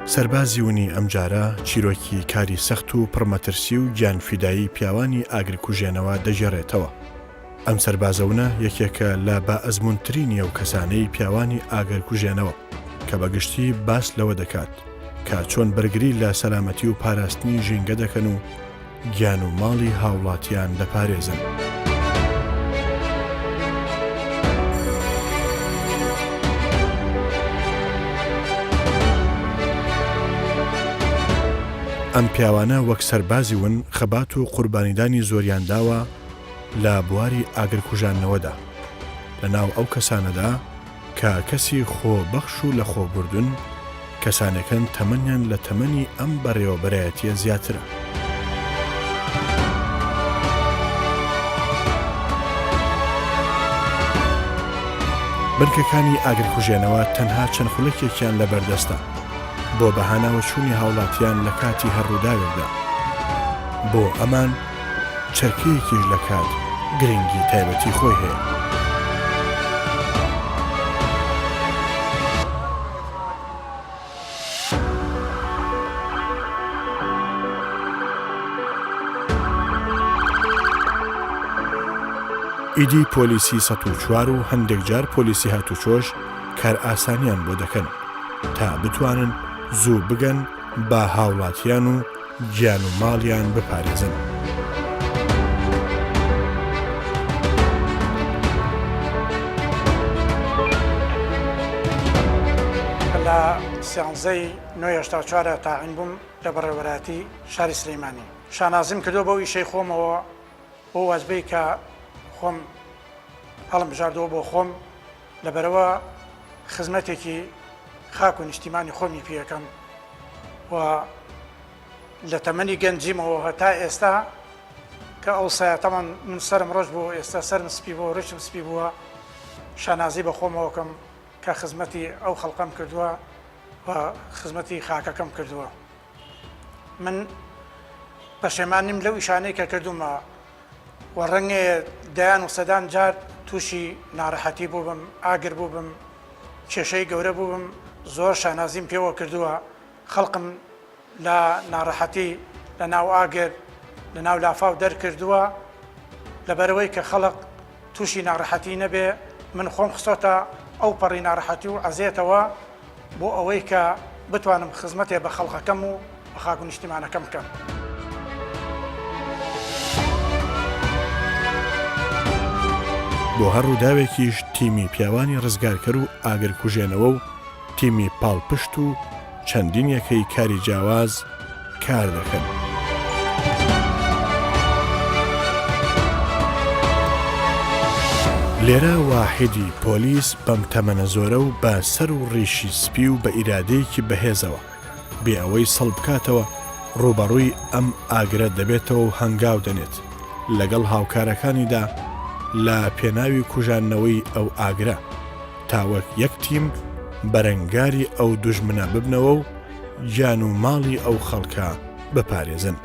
سەربازی ونی ئەمجارە چیرۆکی کاری سەخت و پڕمەترسی و گیانفیدایی پیاوانی ئاگرکوژێنەوە دەژێڕێتەوە. ئەم سەربازەونە یەکێکە لە با ئەزمونترین نیە و کەسانەی پیاوانی ئاگرکوژێنەوە کە بەگشتی باس لەوە دەکات کە چۆن بەرگری لە سەلامەتی و پاراستنی ژینگە دەکەن و گیان و ماڵی هاوڵاتیان دەپارێزن. ئەم پیاوانە وەک سەربازی ون خەبات و قوربانیدانی زۆریان داوە لە بواری ئاگرکوژانەوەدا. لە ناو ئەو کەسانەدا کە کەسی خۆبەخش و لە خۆبوردن کەسانەکەن تەمەنیان لە تەمەنی ئەم بەڕێوەبەرایەتیە زیاترە. بنکەکانی ئاگرکوژێنەوە تەنها چەند خولەکێکیان لە بەردەستە بۆ بەهانەوە چوونی هاوڵاتیان لە کاتی هەڕووداوێکدا. بۆ ئەمان چەرکەیەکیش لە کات گرنگی تایبەتی خۆی هەیە. ئیدی پۆلیسی ١٠٤ و هەندێک جار پۆلیسی هاتوچۆش کار ئاسانیان بۆ دەکەن تا بتوانن زوو بگەن بە هاوڵاتیان و گیان و ماڵیان بپارێزن. لە سیانزەی ٩٨ تاعین بووم لە بەڕێوەبەرایەتی شاری سلەیمانی. شانازیم کردو بەو ئیشەی خۆمەوە بۆ وەزبەی کە خۆم هەڵم بژاردەوە بۆ خۆم لەبەرەوە خزمەتێکی خاک و نیشتیمانی خۆمی پێەکەم و لە تەمەنی گەنجیمەوە هەتا ئێستا کە ئەو سایەتەمان من سەرم ڕۆژ بوو ئێستا سەرم سپی بووە ڕیشم سپی بووە شانازی بە خۆمەوەکەم کە خزمەتی ئەو خەڵقەم کردووە و خزمەتی خاکەکەم کردووە. من پەشێمانیم لەو ئیشانەی کە کردومە و ڕەنگێ دەیان و سەدان جار تووشی ناڕەحەتی بوو بم، ئاگر بوو بم، کێشەی گەورە بوو بم، زۆر شانازیم پێوە کردووە. خەڵقم لە ناڕەحەتی لە ناو ئاگر لە ناو لافاو دەرکردووە لەبەرەوەی کە خەڵق تووشی ناڕەحەتی نەبێ. من خۆم خستۆتە ئەو پەڕی ناڕەحەتی و عەزێتەوە بۆ ئەوەی کە بتوانم خزمەتێ بە خەڵقەکەم و بە خاک و نیشتیمانەکەم بکەم. بۆ هەڕووداوێکیش تیمی پیاوانی ڕزگارکەر و ئاگرکوژێنەوە و تیمی پاڵپشت و چەندینیەکەی کاری جیاواز کار دەکەن. لێرە واحیدی پۆلیس بەم تەمەنە زۆرە و بە سەر و ڕیشی سپی و بە ئیرادەیەکی بەهێزەوە بێ ئەوەی سەڵ بکاتەوە ڕوبەڕووی ئەم ئاگرە دەبێتەوە و هەنگاو دەنێت لەگەڵ هاوکارەکانیدا لە پێناوی کوژانەوەی ئەو ئاگرە تاوەک یەک تیم بەرەنگاری ئەو دوژمنە ببنەوە و گیان و ماڵی ئەو خەڵکە بپارێزن.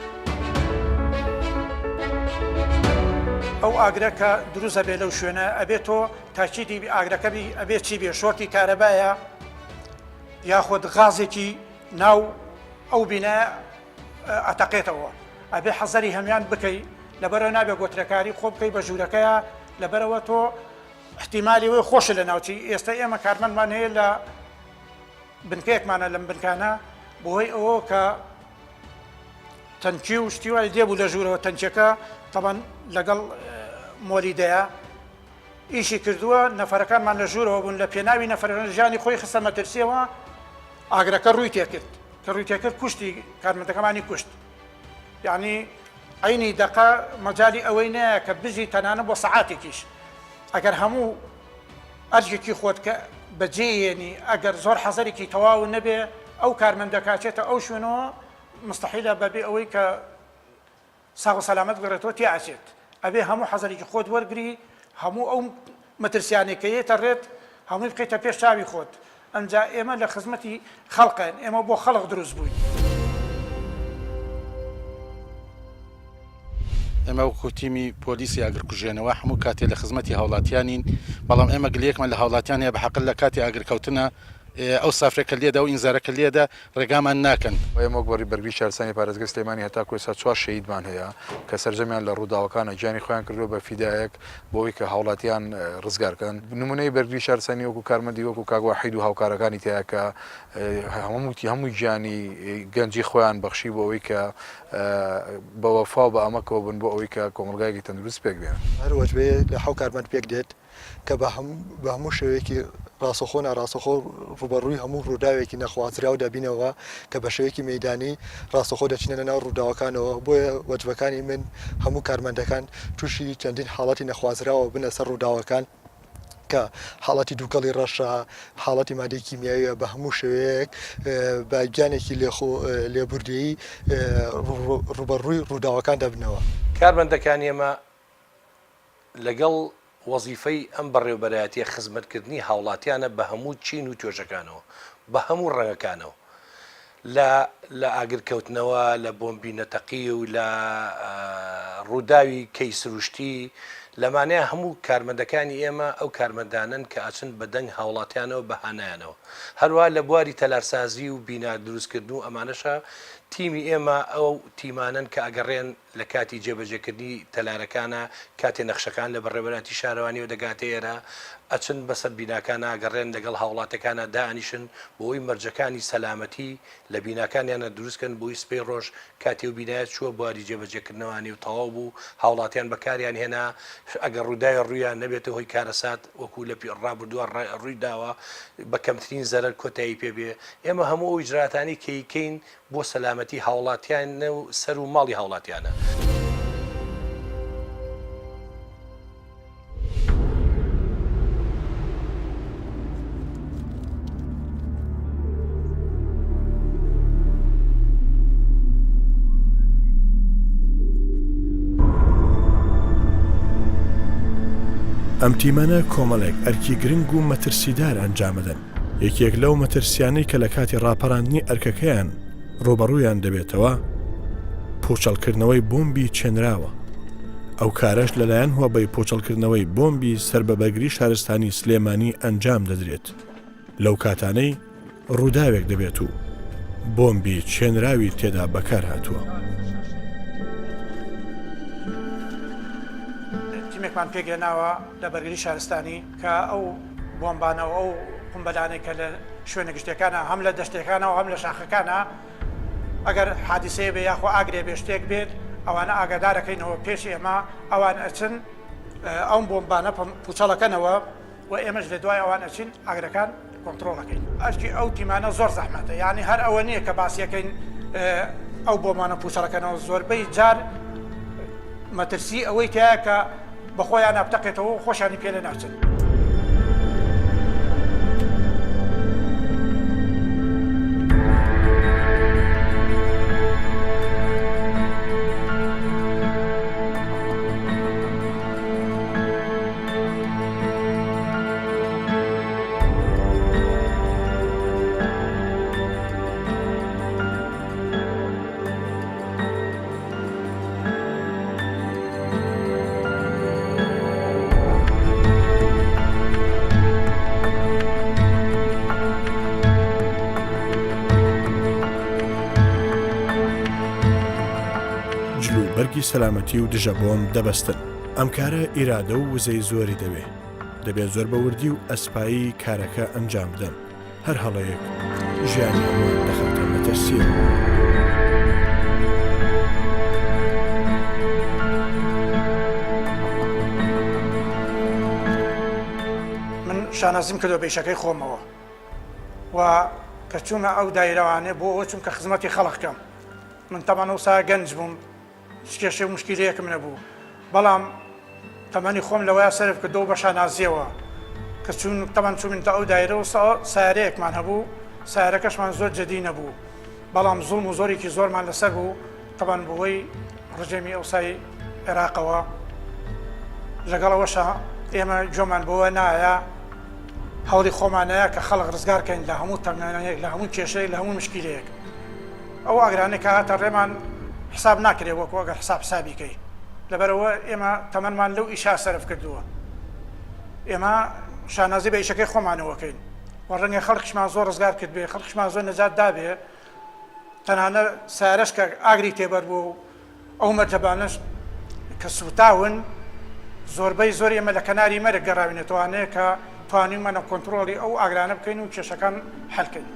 ئەو ئاگرە کە دروستە بێ لەو شوێنە ئەبێت تۆ تاکیدی ئاگرەکەبی ئەبێت چی بێ شۆرتی کارەبایە یاخود غازێکی ناو ئەو بینە ئەتەقێتەوە ئەبێ حەزەری هەمان بکەی لەبەرەوە نابێ گۆترەکاری خۆ بکەی بە ژوورەکەیە لەبەرەوە تۆ احتیمالی وی خۆشە لە ناوچی ئێستا ئێمە کارمەندمان هەیە لە بنکەیەکمانە لەم بنکانە بۆهۆی ئەوە کە تەنکی و شتیوای دێبوو لە ژوورەوە تەنکیەکە تەبەن لەگەڵ مۆریدەیە ئیشی کردووە نەفەرەکانمان لە ژوورەوە بوون لە پێناوی نەفەرەکان ژیانی خۆی خستە مەترسیەوە ئاگرەکە ڕووی تێکرد کە ڕووی تێکرد کوشتی کارمەندەکەمانی کوشت. یعنی عینی دقا مەجای ئەوەی نەیە کە بژی تەنانە بۆ سەعاتێکیش ئەگەر هەموو ئەرجێکی خۆت کە بەجێیێنی ئەگەر زۆر حەزەرێکی تەواو نەبێ ئەو کارمەندە کاچێتە ئەو شوێنەوە مستحیلە بەبێ ئەوەی کە ساغ و سەلامەت بگەڕێتەوە تێعچێت ئەبێ هەموو حەزەرێکی خۆت وەرگری هەموو ئەو مەترسیانێکەیەتە ڕێت هەمووی بکەیتە پێش چاوی خۆت. ئەمجا ئێمە لە خزمەتی خەڵقین ئێمە بۆ خەڵق دروست بووین. ئێمە وەکو تیمی پۆلیسی ئاگرکوژێنەوە هەموو کاتێ لە خزمەتی هاوڵاتیانین بەڵام ئێمە گلەیەکمان لە هاوڵاتیان هەیە بە حەقل لە کاتی ئاگرکەوتنە ئەو سافرەکە لێدا و ئینزارەکە لێدا ڕێگامان ناکەن. ئێمە گۆڕی بەرگری شارستانی پارێزگای سلێمانی هەتا کوێسا 4 شەهیدمان هەیە کە سەرجەمیان لە ڕووداوەکانە گیانی خۆیان کردو بە فیدایەک بۆەوەی کە هاوڵاتیان ڕزگارکەن. نمونەی بەرگری شارستانی وەکو کارمەندی وەکو کاک واحید و هاوکارەکانی تایە کە هەمووی گیانی گەنجی خۆیان بەخشی بۆ ئەوەی کە بە وەفا و بە ئەمەکەوە بن بۆ ئەوەی کە کۆمەلگایەکی تەندروست پێک بێن. هەر وەجبەیە لە حەو کارمەند پێک دێت کە بە هەموو شێوەیەکی ڕاستەخۆ ناڕاستەخۆ ڕوبەڕووی هەموو ڕووداوێکی نەخوازراو دەبینەوە کە بە شێوەیەکی مەیدانی ڕاستەخۆ دەچینە ناو ڕووداوەکانەوە. بۆیە وەجبەکانی من هەموو کارمەندەکان تووشی چەندین حاڵەتی نەخوازراوە بنە سەر ڕووداوەکان کە حاڵەتی دووگەڵی ڕەشە حاڵەتی مادەی کیمیاویە بە هەموو شێوەیەک بە گیانێکی لێبوردایی ڕوبەڕووی ڕووداوەکان دەبنەوە. کارمەندەکان ئێمە لەگەڵ وەزیفەی ئەم بەڕێوەبەرایەتیە خزمەتکردنی هاوڵاتیانە بە هەموو چین و توێژەکانەوە بە هەموو ڕێگەکانەوە لە ئاگرکەوتنەوە لە بۆمبی نەتەقی و لە ڕووداوی کەی سروشتی لەمانەیە هەموو کارمەندەکانی ئێمە ئەو کارمەندانن کە ئاچن بە دەنگ هاوڵاتیانەوە بەهانایانەوە. هەروە لە بواری تەلارسازی و بینا دروستکردن و ئەمانەشە تیمی ئێمە ئەو تیمانن کە ئەگەڕێن لە کاتی جێبەجێکردنی تەلارەکانە کاتێ نەخشەکان لە بەڕێوەبەراتی شارەوانی و دەگاتە ئێرە ئەچن بەسەر بیناکانە ئەگەڕێن لەگەڵ هاوڵاتەکانە دانیشن بۆی مەرجەکانی سەلامەتی لە بیناکانیانە دروستکەن بۆی سپەی ڕۆژ کاتی و بینایەت چووە بواری جێبەجێکردنەوەی و تەواو بوو هاوڵاتیان بەکاریان هێنا ئەگەر ڕووداوی ڕوویان نەبێتە هۆی کارەسات وەکو لە ڕابردووە ڕووی داوە بە کەمترین زەرەر کۆتایی پێبێ. ئێمە هەموو ئەو ئیجراتانی کەیکەین بۆ سەلامەتی هاوڵاتیانە و سەر و ماڵی هاوڵاتیانە. ئەم تیمانە کۆمەڵێک ئەرکی گرنگ و مەترسیدار ئەنجامەدەن. یەکێک لەو مەترسیانەی کە لە کاتی ڕاپەڕاندنی ئەرکەکەیان ڕۆبەڕوویان دەبێتەوە پۆچەڵکردنەوەی بۆمبی چێنراوە. ئەو کارەش لەلایەن هۆبەی پۆچەڵکردنەوەی بۆمبی سەر بە بەرگری شارستانی سلێمانی ئەنجام دەدرێت. لەو کاتانەی ڕووداوێک دەبێت و بۆمبی چێنراوی تێدا بەکار هاتووە. تیمێکمان پێگەێناوە لە بەرگری شارستانی کە ئەو بۆمبانەوە ئەو قومبەلانێک کە لە شوێنە گشتەکانە هەم لە دەشتەکانەوە هەم لە شاخەکانە ئەگەر حادیسەیە بێ یاخۆ ئاگرێ بێ شتێک بێت ئەوانە ئاگادارەکەینەوە پێش ئێمە ئەوان ئەچن ئەو بۆمبانە پوچەڵەکەنەوە و ئێمەش لە دوای ئەوان ئەچین ئاگرەکان کۆنتترۆڵەکەین. ئەشکی ئەو تیمانە زۆر زەحمەتە یعنی هەر ئەوە نییە کە باسیەکەین ئەو بۆمانە پوچەڵەکەنەوە زۆربەی جار مەترسی ئەوەی تایە کە بەخۆیان نابتەقێتەوە و خۆشانی پێ لە ناچن. بەرگی سەلامەتی و دژە بۆم دەبەستن. ئەم کارە ئیرادە و وزەی زۆری دەبێت زۆر بەوردی و ئەسپایی کارەکە ئەنجام بدەن. هەر هەڵەیەک ژیانی هەمووان دەخاتە مەترسیە. من شانازیم کردو بە ئیشەکەی خۆمەوە و کە چوومە ئەو دایرەوانێ بۆ ئەوە چونکە خزمەتی خەڵکەم. من تەمان وسا گەنج بووم کێشەی و مشکلەیەکم نەبوو بەڵام تەمەنی خۆم لەوەیە سەرف کردەوە بە شانازیەوە کە چون تەمان چوومنتە ئەو دایرە و سارەیەکمان هەبوو سارەکەشمان زۆر جدی نەبوو بەڵام زوڵم و زۆرێکی زۆرمان لەسەر بوو تەمان بۆەوەی ڕژێمی ئەوسای عێراقەوە لەگەڵەوەشە ئێمە جۆمان بۆەوە نایە هەوڵی خۆمانەیە کە خەڵک ڕزگارکەین لە هەموو تەمەنێک لە هەموو کێشەیەک لە هەموو مشکلەیەک. ئەو ئاگرانێک کە هاتە ڕێمان حساب ناکرێ وەکو ئەگەر حسابیکەی لەبەرەوە ئێمە تەمەنمان لەو ئیشا سەرف کردووە. ئێمە شانازی بە ئیشەکەی خۆمانەوەکەین و ڕەنگە خەڵکیشمان زۆر ڕزگار کرد بێ خەڵکیشمان زۆر نەجات دابێ تەنانە سارەش کە ئاگری تێبەر بوو ئەو مەرجەبانش کە سوتاون زۆربەی زۆر ئێمە لە کەناری مەرگ گەڕاوینێتوانەیە کە توانیمانە کۆنتترۆلی ئەو ئاگرانە بکەین و کێشەکان هەلکەین.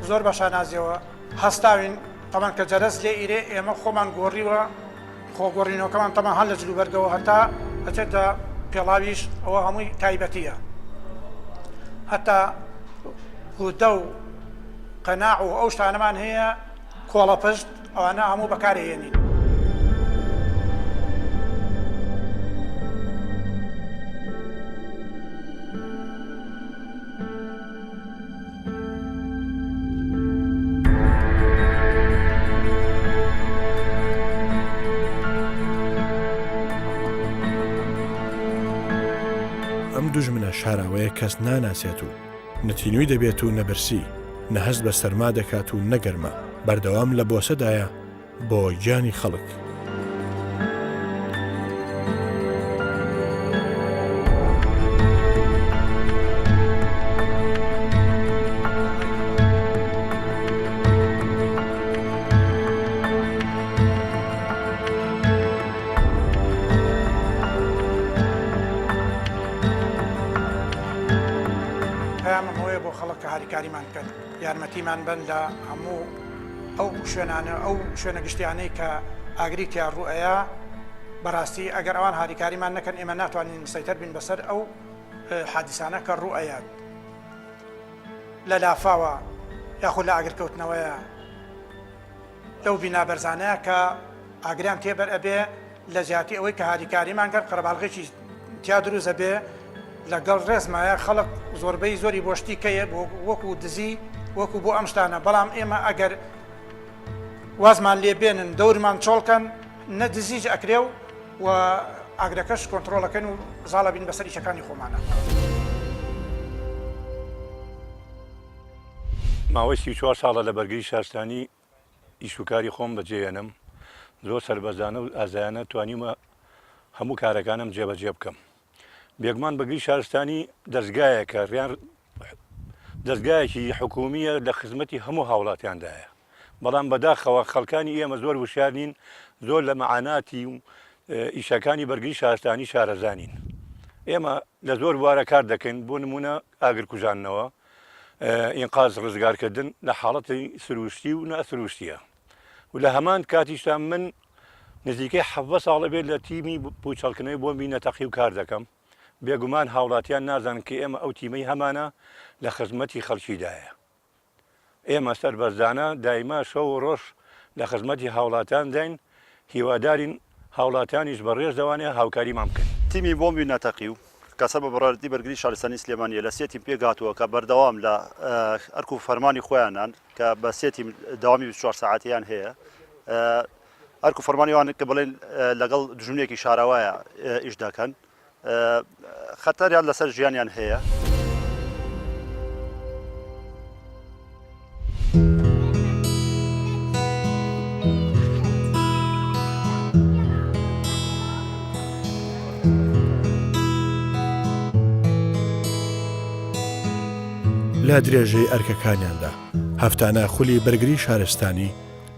زۆر بە شانازیەوە هەستاوین تەمان کە جەرەس لێ ئیرێ ئێمە خۆمان گۆڕیوە خۆگۆڕینەوەکەمان تەمان هەل لە جلوبەرگەوە هەتا ئەچێتە پێڵاویش ئەوە هەمووی تایبەتیە هەتا هودە و قەناع و ئەو شتانەمان هەیە کۆڵە پشت ئەوانە هەموو بەکارهێنین. ئەم دوژمنە شاراوەیە کەس ناناسێت و نەتینووی دەبێت و نەبرسی نەهەست بە سەرما دەکات و نەگەرمە بەردەوام لە بۆسەدایە بۆ گیانی خەڵک. هاریکاریمان کرد یارمەتیمان بن لە هەموو ئەو شوێنانە ئەو شوێنە گشتیانەی کە ئاگری تیا ڕوئەیە بەڕاستی ئەگەر ئەوان هاریکاریمان نەکەن ئێمە ناتوانین مسەیتەر بین بەسەر ئەو حادیسانە کە ڕوئەیە لە لافاوە یاخود لە ئاگرکەوتنەوەیە لەو بینابەرزانەیە کە ئاگریان تێبەر ئەبێ لە زیاتی ئەوەی کە هاریکاریمان کرد قەرەباڵغێکی تیا دروست ئەبێ لەگەڵ ڕێزمایە خەڵک زۆربەی زۆری بۆشتی کەیە وەکو دزی وەکو بۆ ئەم شتانە بەڵام ئێمە ئەگەر وازمان لێ بێنن دەورمان چۆڵکەن نەدزیج ئەکرێ و ئاگرەکەش کۆنتترۆلەکەن و زاڵە بین بەسەر ئیشەکانی خۆمانە. ماوەی 34 ساڵە لە بەرگری شارستانی ئیشوکاری خۆم بەجێێنم زۆر سربەزانە و ئازایانە توانیمە هەموو کارەکانم جێبەجێ بکەم. بێگومان بەگری شارستانی دەستگایەکە ڕیان دەستگایەکی حکومیە لە خزمەتی هەموو هاوڵاتیاندایە بەڵام بەداخەوە خەڵکانی ئێمە زۆر وشار نین زۆر لە مەعاناتی و ئیشەکانی بەرگری شارستانی شارەزانین. ئێمە لە زۆر بوارە کار دەکەین بۆ نمونە ئاگرکوژانەوە ئینقاز ڕزگارکردن لە حاڵەتی سروشتی و نەسروشتیە و لە هەمان کاتیشتان من نزیکەی 7 ساڵە بێت لە تیمی پوچەڵکردنەوەی بۆ بینەتەقی و کار دەکەم. بێگومان هاوڵاتیان نازانن کە ئێمە ئەو تیمەی هەمانە لە خزمەتی خەڵکیدایە. ئێمە سەربەرزانە دایما شەو و ڕۆژ لە خزمەتی هاوڵاتیان داین هیوادارین هاوڵاتیانیش بەڕێز دەوانێت هاوکاریمان بکەن. تیمی بۆمبی نەتەقی و کەسە بە بەڕێوەبەری بەرگری شارستانی سلێمانیە لە 3 تیم پێگاتووە کە بەردەوام لە ئەرک و فەرمانی خۆیانان کە بە 3 تیم داوامی 24 ساعتیان هەیە ئەرک و فەرمانیوان کە بڵێن لەگەڵ دژمنێکی شاراوایە ئیش دەکەن خەتەریان لەسەر ژیانیان هەیە. لا درێژەی ئەرکەکانیاندا هەفتانە خولی بەرگری شارستانی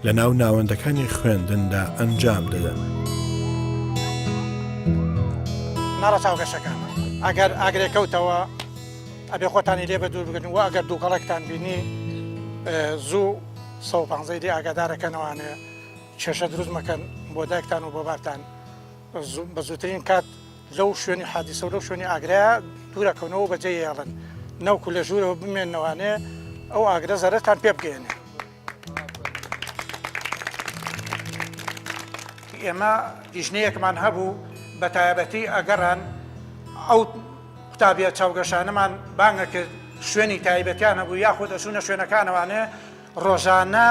لە ناو ناوەندەکانی خوێندندا ئەنجام دەدەن. ناڕە چاوگەشەکان ئەگەر ئاگرێکەوتەوە ئەبێ خۆتانی لێ بە دوور بگەن و ئەگەر دووگەڵێکتان بینی زوو 150 ئاگادارەکەنەوانێ کێشە دروست مەکەن بۆ دایکتان و بۆ بارتان بە زووترین کات لەو شوێنی حادیسە و لەو شوێنی ئاگرەیە دوورەکەونەوە بەجێ هێڵن نەوکو لە ژوورەوە بمێنەوانێ ئەو ئاگرە زەرەتان پێ بگەێنێ. ئێمە دیژنەیەکمان هەبوو بە تایبەتی ئەگەڕان ئەو قوتابیە چاوگەشانەمان بانگە کرد شوێنی تایبەتیان هەبوو یاخود ئەچوونە شوێنەکانەوانێ ڕۆژانە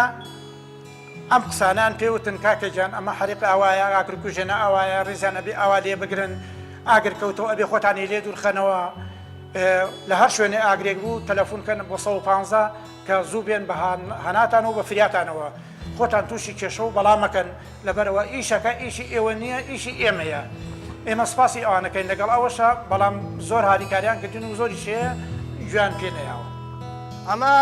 ئەم قسانان پێوتن کاکەجان ئەمە حریق ئاوایە ئاگرکوژێنە ئاوایە ڕێزانە بێ ئاوا لێ بگرن ئاگر کەوتەوە ئەبێ خۆتانی لێ دوورخەنەوە لە هەر شوێنێ ئاگرێک بوو تەلەفۆنکەن بۆ 150 کە زوو بێن بە هەناتان و بە فریاتانەوە خۆتان تووشی کێشە و بەڵامەکەن لەبەرەوە ئیشەکە ئیشی ئێوە نییە ئیشی ئێمەیە ئێمە سپاسی ئەوانەکەین لەگەڵ ئەوەشە بەڵام زۆر هاریکاریان کردن و زۆری شەیە گویان پێ نەیاوە. ئەمە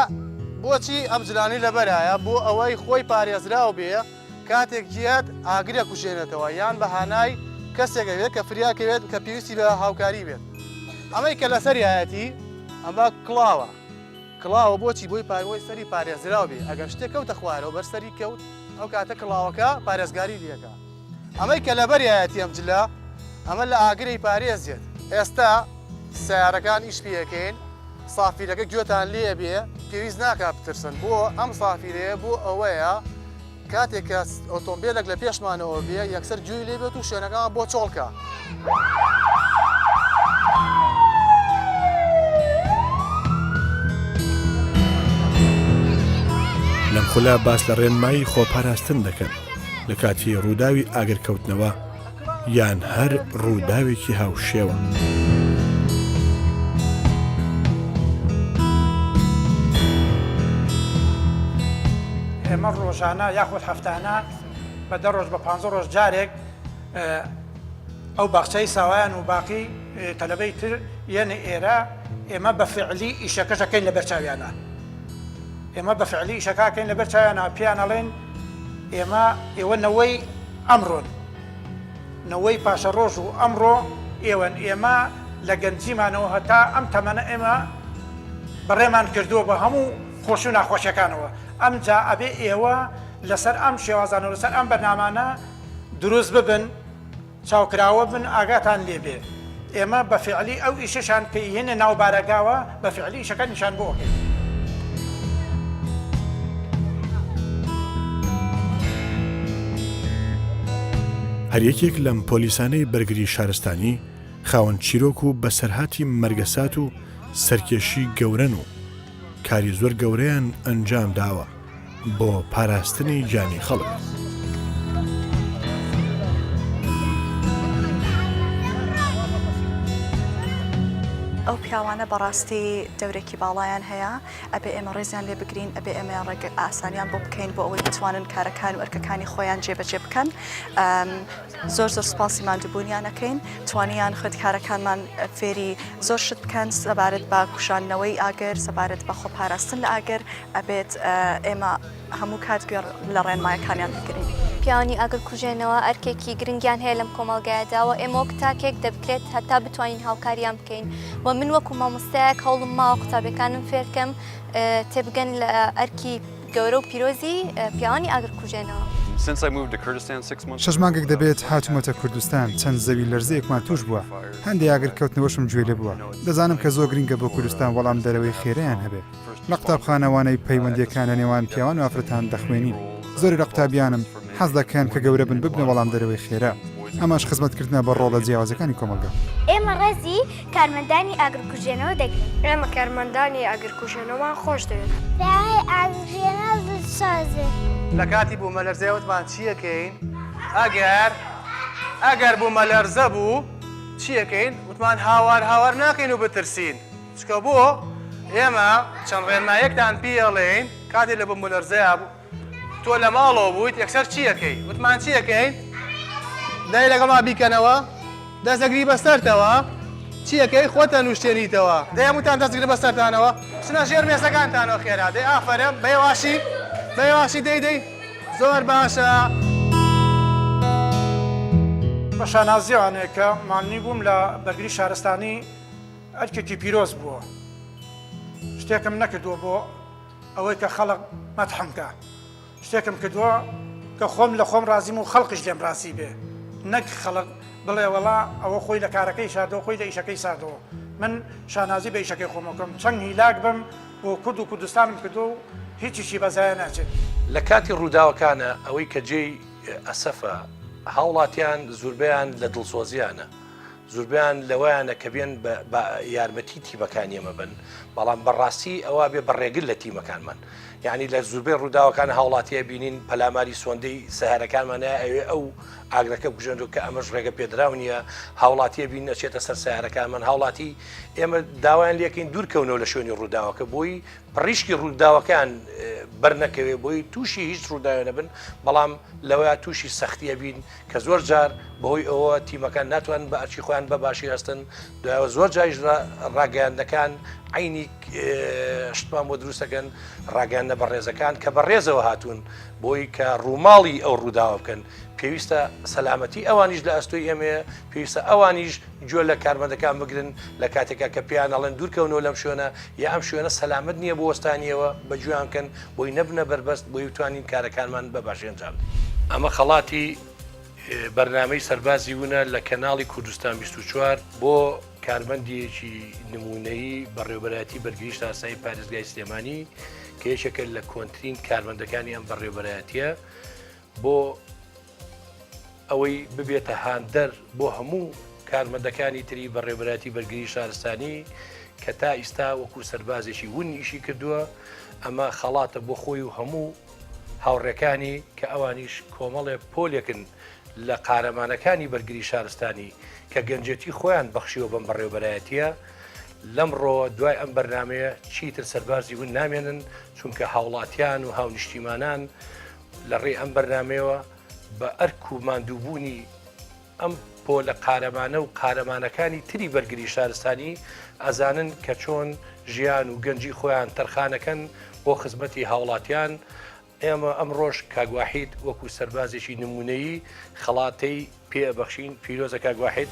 بۆچی ئەم جلانی لەبەرایە بۆ ئەوەی خۆی پارێزراو بێ کاتێک جیات ئاگرە کوژێنێتەوە یان بە هانای کەسێکەوێت کە فریاکەوێت کە پێویستی بە هاوکاری بێت. ئەمەی کە لەسەریایەتی ئەمە کڵاوە کڵاوە بۆچی بۆی پاروەی سەری پارێزراو بێ ئەگەر شتێک کەوتە خوارەوە بەرسەری کەوت ئەو کاتە کڵاوەکە پارێزگاری دیەکە. ئەمەی کە لەبەریایەتی ئەم جلە ئەمە لە ئاگری پارێزیێت. ئێستا سیارەکان ئیش پێەکەین سافیرەکە گوێتان لێ بێ پێویست ناکات بترسن بۆ ئەم سافیرەیە بۆ ئەوەیە کاتێک کە ئۆتۆمبیلێک لە پێشمانەوە بێ یەکسەر گوێی لێ بێت و شوێنەکان بۆ چۆڵکە. لەم خولە باس لە ڕێنمایی خۆپاراستن دەکەن لە کاتی ڕووداوی ئاگرکەوتنەوە یان هەر ڕووداوێکی هاوشێوە. ئێمە ڕۆژانە یاخود هەفتانە بە 10 ڕۆژ بە 15 ڕۆژ جارێک ئەو باخچەی ساوایان و باقی تەلەبەی تر یەنە ئێرە ئێمە بە فعلی ئیشەکەشەکەین لە بەرچاویانە ئێمە بە فعلی ئیشەکەکەین لە بەرچاویانە پیان ئەڵێن ئێمە ئێوە نەوەی ئەمڕۆن نەوەی پاشە ڕۆژ و ئەمڕۆ ئێوەن ئێمە لە گەنجیمانەوە هەتا ئەم تەمەنە ئێمە بەڕێمان کردووە بە هەموو خۆش و ناخۆشیەکانەوە ئەمجا ئەبێ ئێوە لەسەر ئەم شێوازانە لەسەر ئەم بەرنامانە دروست ببن چاوکراوە بن ئاگاتان لێبێ ئێمە بە فعلی ئەو ئیشەشان پێهێنە ناو بارەگاوە بە فعلی ئیشەکە نیشان بۆکەین. هەریەکێک لەم پۆلیسانەی بەرگری شارستانی خاوەن چیرۆک و بەسەرهاتی مەرگەسات و سەرکێشی گەورەن و کاری زۆر گەورەیان ئەنجام داوە بۆ پاراستنی جانی خەڵک. ئەو پیاوانە بەڕاستی دەورێکی باڵایان هەیە ئەبێ ئێمە ڕێزیان لێ بگرین ئەبێ ئێمە ڕێگە ئاسانیان بۆ بکەین بۆ ئەوەی بتوانن کارەکان و ئەرکەکانی خۆیان جێبەجێ بکەن. زۆر سپاسی مادووبوونیانەکەین توانیان خود کارەکانمان فێری زۆر شت بکەن سەبارەت بە کوشاندنەوەی ئاگەر سەبارەت بە خۆپاراستن لە ئاگەر ئەبێت ئێمە هەموو کات گوێ لە ڕێنمایەکانیان بگرین. پیاوانی ئاگر کوژێنەوە ئەرکێکی گرنگیان هەیە لەم کۆمەڵگایەداوە ئێمە کتاکێک دەبکرێت هەتا بتوانین هاوکاریان بکەین و من وەکو مامۆستایەک هەوڵم ماوە قوتابیەکانم فێرکەم تێبگەن لە ئەرکی گەورە و پیرۆزی پیاوانی ئاگر کوژێنەوە. 6 مانگێک دەبێت هاتوومەتە کوردستان چەند زەوی لەرزەیەکمان توش بووە هەندێک ئاگرکەوتنەوەشم گوێ لێ بووە دەزانم کە زۆر گرنگە بۆ کوردستان وەڵام دەرەوەی خێرەیان هەبێت لە قوتابخانەوانەی پەیوەندیەکان لە نێوان پیاوان و ئافرەتان دەخوێنین زۆری لە قوتابیانم حەز دەکەن کە گەورە بن ببنە وەڵام دەرەوەی خێرا ئەماش خزمەتکردنە بە ڕۆڵە جیاوازەکانی کۆمەلگا. ئێمە ڕێزی کارمەندانی ئاگرکوژێنەوە دەگرین. ئێمە کارمەندانی ئاگرکوژێنەوەمان خۆش دەوێت. ئاگرژێنە سازێ لە کاتی بوو مەلەرزەوەتمان چیەکەین ئەگەر بوو مەلەرزە بوو چیەکەین وتمان هاوار ناکەین و بترسین چکە بۆ ئێمە چەند ڕێنمایەکتان پێڵێین کاتێ لە بوو مەلەرزەیە بوو تۆ لە ماڵەوە بوویت یەکسەر چیەکەی وتمان چیەکەین دای لەگەڵا بیکەنەوە دەستەگری بەسەرتەوە چیەکەی خۆتە نوشتێنیتەوە دەیەموتان دەستگری بەسەرتانەوە چنە ژێر مێسەکانتانەوە خێرا دەی ئافرە بەێواشی دەی زۆر باشە. بە شانازیوانەیە کە ماڵنی بووم لە بەرگری شارستانی ئەرکێکی پیرۆز بووە شتێکم نەکردووە بۆ ئەوەی کە خەڵک مەتحەمکە شتێکم کردووە کە خۆم لە خۆم رازیم و خەڵقش لێم ڕاستی بێ نەک خەڵق بڵێ وەڵا ئەوە خۆی لە کارەکەی شادەوە خۆی لە ئیشەکەی سادەوە من شانازی بە ئیشەکەی خۆمەکەم چەند هیلاک بم بۆ کورد و کوردستانم کردو و هیچیشی بەزایە ناچێت لە کاتی ڕووداوەکانە ئەوەی کە جێی ئەسەفە هاوڵاتیان زوربیان لە دڵسۆزیانە زوربیان لەوەیانە کە بێن بە یارمەتی تیمەکانی ئێمە بن بەڵام بەڕاستی ئەوە بێ بەڕێگر لە تیمەکانمان یعنی لە زوربەی ڕووداوەکان هاوڵاتیە بینین پەلاماری سۆندەی سەهارەکانمانەیە ئەوێ ئەو ئاگرەکە بژێنەوە کە ئەمەش ڕێگە پێدراو نییە هاوڵاتیە بین نەچێتە سەر سیارەکانمان هاوڵاتی ئێمە داوایان لەکەین دوورکەونەوە لە شوێنی ڕووداوەکە بۆی پڕیشکی ڕووداوەکان بەرنەکەوێ بۆی تووشی هیچ ڕووداوێ نەبن بەڵام لەوەیە تووشی سەختیە بین کە زۆر جار بەهۆی ئەوە تیمەکان ناتوان بە ئەرچی خۆیان بە باشی هەستن دوایەوە زۆر جایش ڕاگەیاندەکان عینی شتمان بۆ دروستەکەن ڕاگەیاندە بەڕێزەکان کە بەڕێزەوە هاتوون بۆی کە ڕووماڵی ئەو ڕووداوە بکەن پێویستە سەلامەتی ئەوانیش لە ئەستۆی ئێمەیە پێویستە ئەوانیش جۆ لە کارمەندەکان بگرن لە کاتێکا کە پیان ئەڵێن دوورکەونەوە لەم شوێنە یا ئەم شوێنە سەلامت نییە بۆ وەستانیەوە بەگویان کەن بۆی نەبنە بربەست بۆی توانین کارەکانمان بە باشی ئەنجام ئەمە خەڵاتی بەرنامەی سەربازی وونە لە کەناڵی کوردستان 24 بۆ کارمەندیەکی نمونەیی بەڕێوەبەرایەتی بەرگریشت ئاسایی پارێزگای سلێمانی کە یەکێکە لە کۆنترین کارمەندەکانی ئەم بەڕێوەبەرایەتیە بۆ ئەوەی ببێتە هاندەر بۆ هەموو کارمەندەکانی تری بەڕێوەبەرایەتی بەرگری شارستانی کە تا ئیستا وەکو سەربازێکی ون ئیشی کردووە ئەمە خەڵاتە بۆ خۆی و هەموو هاوڕێکانی کە ئەوانیش کۆمەڵێ پۆلێکن لە قارەمانەکانی بەرگری شارستانی کە گەنجەتی خۆیان بەخشیەوە بەم بەڕێوەبەرایەتیە لەمڕۆ دوای ئەم بەرنمەیە چیتر سەربازی ون نامێنن چونکە هاوڵاتیان و هاونیشتیمانان لە ڕێ ئەم بەرنمەیەوە بە ئەرک و ماندووبوونی ئەم پۆلە قارەمانە و قارەمانەکانی تری بەرگری شارستانی ئەزانن کە چۆن ژیان و گەنجی خۆیان تەرخانەکەن بۆ خزمەتی هاوڵاتیان ئێمە ئەم ڕۆژ کاگواحید وەکو سەربازێکی نمونەیی خەڵاتەی پێبەخشین پیرۆزە کاگواحید.